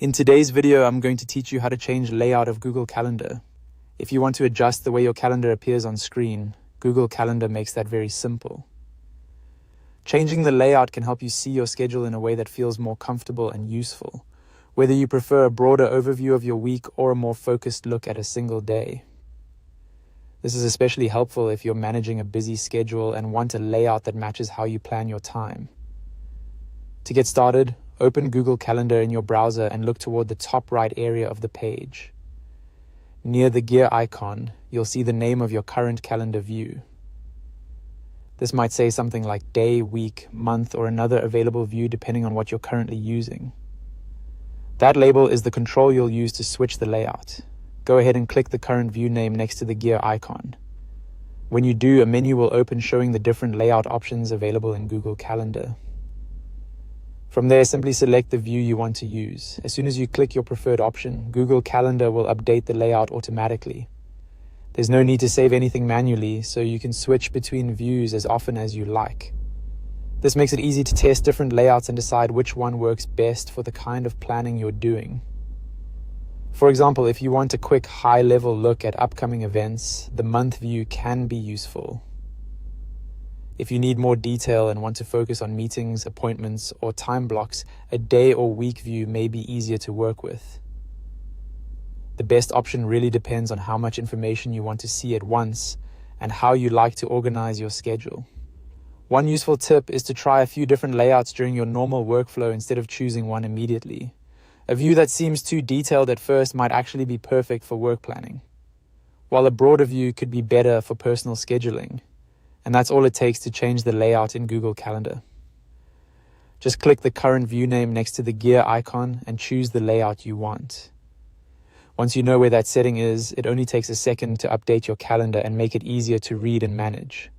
In today's video, I'm going to teach you how to change layout of Google Calendar. If you want to adjust the way your calendar appears on screen, Google Calendar makes that very simple. Changing the layout can help you see your schedule in a way that feels more comfortable and useful, whether you prefer a broader overview of your week or a more focused look at a single day. This is especially helpful if you're managing a busy schedule and want a layout that matches how you plan your time. To get started, open Google Calendar in your browser and look toward the top right area of the page. Near the gear icon, you'll see the name of your current calendar view. This might say something like day, week, month, or another available view depending on what you're currently using. That label is the control you'll use to switch the layout. Go ahead and click the current view name next to the gear icon. When you do, a menu will open showing the different layout options available in Google Calendar. From there, simply select the view you want to use. As soon as you click your preferred option, Google Calendar will update the layout automatically. There's no need to save anything manually, so you can switch between views as often as you like. This makes it easy to test different layouts and decide which one works best for the kind of planning you're doing. For example, if you want a quick high-level look at upcoming events, the month view can be useful. If you need more detail and want to focus on meetings, appointments, or time blocks, a day or week view may be easier to work with. The best option really depends on how much information you want to see at once and how you like to organize your schedule. One useful tip is to try a few different layouts during your normal workflow instead of choosing one immediately. A view that seems too detailed at first might actually be perfect for work planning, while a broader view could be better for personal scheduling. And that's all it takes to change the layout in Google Calendar. Just click the current view name next to the gear icon and choose the layout you want. Once you know where that setting is, it only takes a second to update your calendar and make it easier to read and manage.